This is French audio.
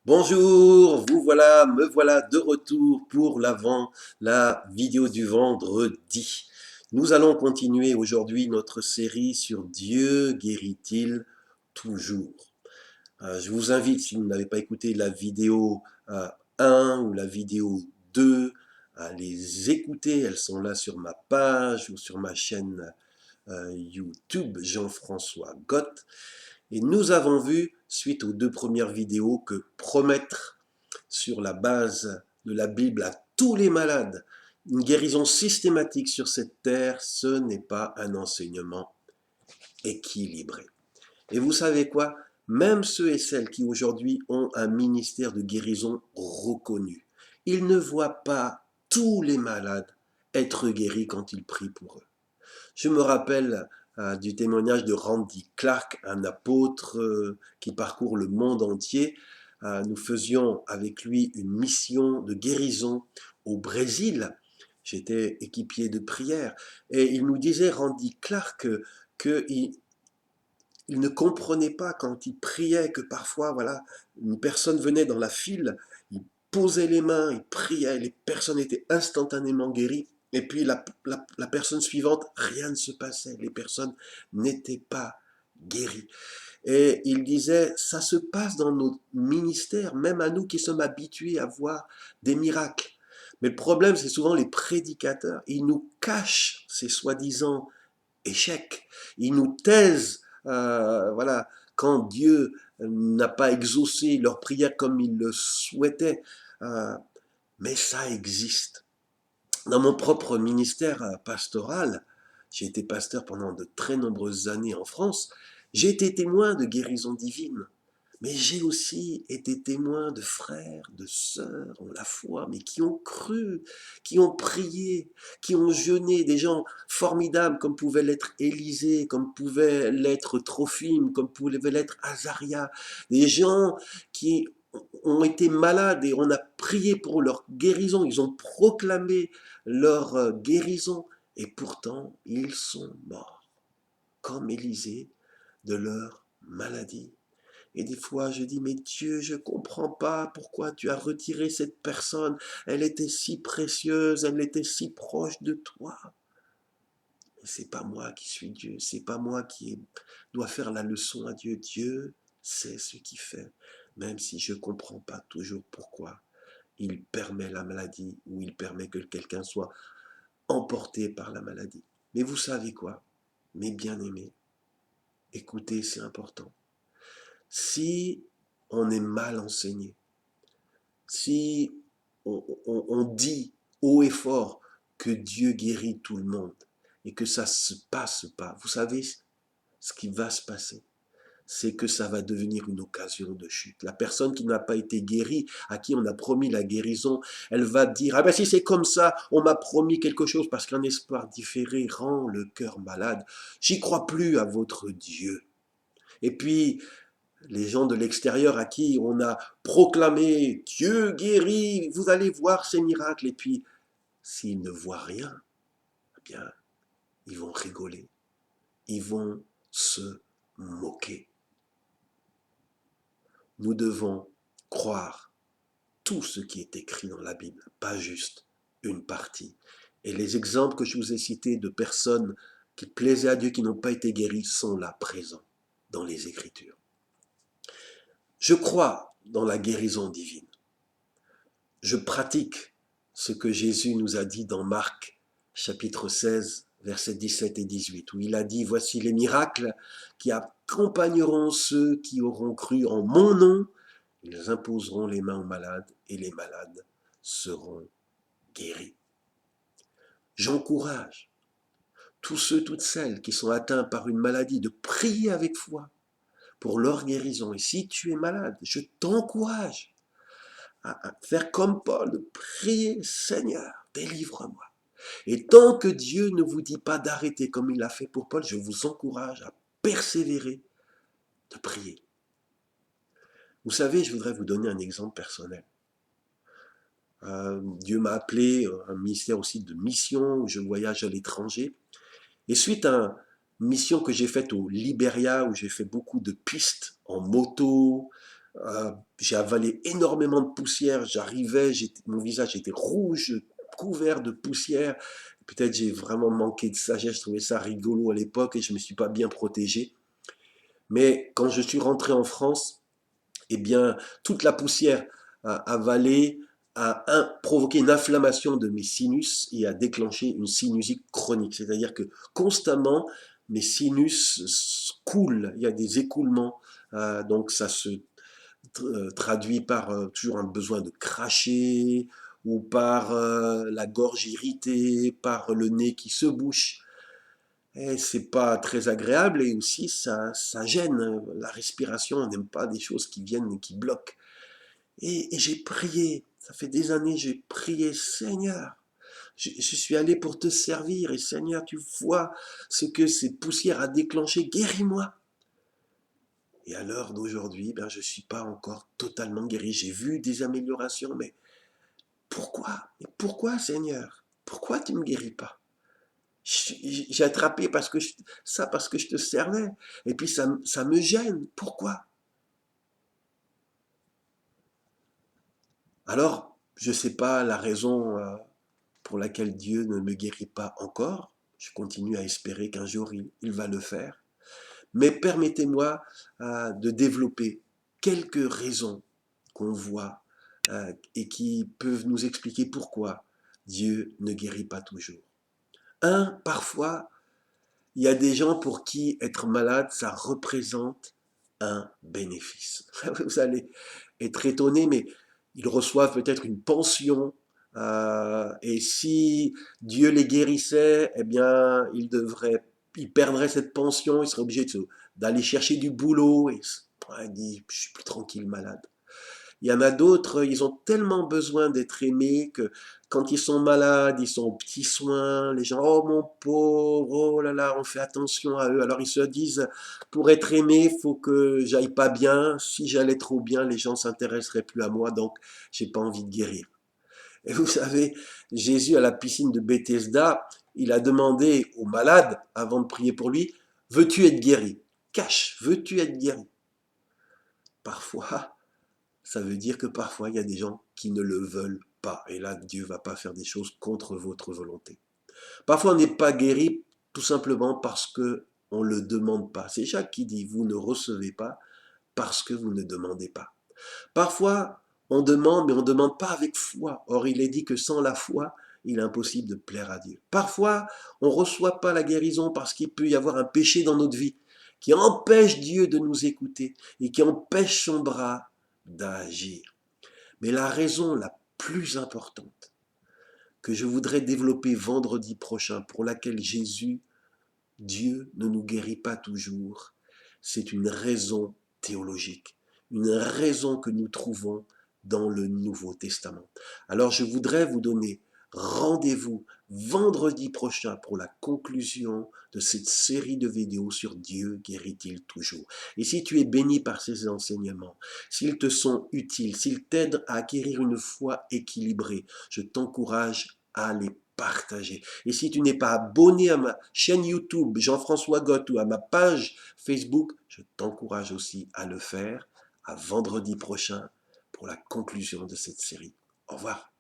Bonjour, me voilà de retour pour la vidéo du vendredi. Nous allons continuer aujourd'hui notre série sur Dieu guérit-il toujours. Je vous invite, si vous n'avez pas écouté la vidéo 1 ou la vidéo 2, à les écouter. Elles sont là sur ma page ou sur ma chaîne YouTube Jean-François Gott. Et nous avons vu, suite aux deux premières vidéos, que promettre sur la base de la Bible à tous les malades une guérison systématique sur cette terre, ce n'est pas un enseignement équilibré. Et vous savez quoi? Même ceux et celles qui aujourd'hui ont un ministère de guérison reconnu, ils ne voient pas tous les malades être guéris quand ils prient pour eux. Je me rappelle du témoignage de Randy Clark, un apôtre qui parcourt le monde entier. Nous faisions avec lui une mission de guérison au Brésil. J'étais équipier de prière et il nous disait, Randy Clark, qu'il il ne comprenait pas quand il priait que parfois, voilà, une personne venait dans la file, il posait les mains, il priait, les personnes étaient instantanément guéries. Et puis la personne suivante, rien ne se passait, les personnes n'étaient pas guéries. Et il disait, ça se passe dans nos ministères, même à nous qui sommes habitués à voir des miracles. Mais le problème, c'est souvent les prédicateurs. Ils nous cachent ces soi-disant échecs. Ils nous taisent, voilà, quand Dieu n'a pas exaucé leur prière comme ils le souhaitaient. Euh, mais ça existe. Dans mon propre ministère pastoral, j'ai été pasteur pendant de très nombreuses années en France, j'ai été témoin de guérison divine. Mais j'ai aussi été témoin de frères, de sœurs en la foi, mais qui ont cru, qui ont prié, qui ont jeûné, des gens formidables comme pouvait l'être Élisée, comme pouvait l'être Trophime, comme pouvait l'être Azaria, des gens qui ont été malades et on a prié pour leur guérison, ils ont proclamé leur guérison et pourtant ils sont morts, comme Élisée, de leur maladie. Et des fois, je dis, mais Dieu, je ne comprends pas pourquoi tu as retiré cette personne. Elle était si précieuse, elle était si proche de toi. Et c'est pas moi qui suis Dieu, c'est pas moi qui dois faire la leçon à Dieu. Dieu sait ce qu'il fait, même si je ne comprends pas toujours pourquoi il permet la maladie ou il permet que quelqu'un soit emporté par la maladie. Mais vous savez quoi, mes bien-aimés, écoutez, c'est important. Si on est mal enseigné, si on dit haut et fort que Dieu guérit tout le monde et que ça ne se passe pas, vous savez ce qui va se passer, c'est que ça va devenir une occasion de chute. La personne qui n'a pas été guérie, à qui on a promis la guérison, elle va dire, ah ben si c'est comme ça, on m'a promis quelque chose parce qu'un espoir différé rend le cœur malade. J'y crois plus à votre Dieu. Et puis, les gens de l'extérieur à qui on a proclamé Dieu guérit, vous allez voir ces miracles. Et puis, s'ils ne voient rien, eh bien, ils vont rigoler, ils vont se moquer. Nous devons croire tout ce qui est écrit dans la Bible, pas juste une partie. Et les exemples que je vous ai cités de personnes qui plaisaient à Dieu, qui n'ont pas été guéries, sont là présents dans les Écritures. Je crois dans la guérison divine. Je pratique ce que Jésus nous a dit dans Marc chapitre 16, versets 17 et 18, où il a dit, voici les miracles qui accompagneront ceux qui auront cru en mon nom, ils imposeront les mains aux malades et les malades seront guéris. J'encourage tous ceux, toutes celles qui sont atteints par une maladie de prier avec foi pour leur guérison. Et si tu es malade, je t'encourage à faire comme Paul, de prier, Seigneur, délivre-moi. Et tant que Dieu ne vous dit pas d'arrêter comme il l'a fait pour Paul, je vous encourage à persévérer, de prier. Vous savez, je voudrais vous donner un exemple personnel. Dieu m'a appelé un ministère aussi de mission, où je voyage à l'étranger. Et suite à une mission que j'ai faite au Libéria, où j'ai fait beaucoup de pistes en moto, J'ai avalé énormément de poussière, j'arrivais, mon visage était rouge, couvert de poussière. Peut-être j'ai vraiment manqué de sagesse, je trouvais ça rigolo à l'époque et je ne me suis pas bien protégé. Mais quand je suis rentré en France, eh bien, toute la poussière avalée a provoqué une inflammation de mes sinus et a déclenché une sinusite chronique. C'est-à-dire que constamment, mes sinus coulent, il y a des écoulements, donc ça se traduit par toujours un besoin de cracher ou par la gorge irritée, par le nez qui se bouche. Et c'est pas très agréable et aussi ça gêne la respiration. On n'aime pas des choses qui viennent et qui bloquent. Et j'ai prié, ça fait des années, j'ai prié, Seigneur, je suis allé pour te servir et Seigneur, tu vois ce que cette poussière a déclenché, guéris-moi. Et à l'heure d'aujourd'hui, ben, je ne suis pas encore totalement guéri. J'ai vu des améliorations, mais pourquoi? Mais pourquoi, Seigneur? Pourquoi tu ne me guéris pas? J'ai attrapé parce que je te servais. Et puis ça me gêne. Pourquoi? Alors, je ne sais pas la raison pour laquelle Dieu ne me guérit pas encore. Je continue à espérer qu'un jour il va le faire. Mais permettez-moi de développer quelques raisons qu'on voit et qui peuvent nous expliquer pourquoi Dieu ne guérit pas toujours. Un, parfois, il y a des gens pour qui être malade, ça représente un bénéfice. Vous allez être étonné, mais ils reçoivent peut-être une pension. Et si Dieu les guérissait, eh bien, ils perdraient cette pension, ils seraient obligés d'aller chercher du boulot. Et ils disent, je suis plus tranquille malade. Il y en a d'autres, ils ont tellement besoin d'être aimés que quand ils sont malades, ils sont aux petits soins, les gens, oh mon pauvre, oh là là, on fait attention à eux. Alors ils se disent, pour être aimé, il faut que j'aille pas bien. Si j'allais trop bien, les gens s'intéresseraient plus à moi, donc j'ai pas envie de guérir. Et vous savez, Jésus à la piscine de Bethesda, il a demandé aux malades, avant de prier pour lui, veux-tu être guéri? Cache, veux-tu être guéri? Parfois, ça veut dire que parfois, il y a des gens qui ne le veulent pas. Et là, Dieu ne va pas faire des choses contre votre volonté. Parfois, on n'est pas guéri tout simplement parce que on ne le demande pas. C'est Jacques qui dit, vous ne recevez pas parce que vous ne demandez pas. Parfois, on demande, mais on ne demande pas avec foi. Or, il est dit que sans la foi, il est impossible de plaire à Dieu. Parfois, on ne reçoit pas la guérison parce qu'il peut y avoir un péché dans notre vie qui empêche Dieu de nous écouter et qui empêche son bras d'agir. Mais la raison la plus importante que je voudrais développer vendredi prochain, pour laquelle Dieu ne nous guérit pas toujours, c'est une raison théologique, une raison que nous trouvons dans le Nouveau Testament. Alors je voudrais vous donner rendez-vous vendredi prochain pour la conclusion de cette série de vidéos sur Dieu guérit-il toujours. Et si tu es béni par ces enseignements, s'ils te sont utiles, s'ils t'aident à acquérir une foi équilibrée, je t'encourage à les partager. Et si tu n'es pas abonné à ma chaîne YouTube Jean-François Gott ou à ma page Facebook, je t'encourage aussi à le faire. À vendredi prochain pour la conclusion de cette série. Au revoir.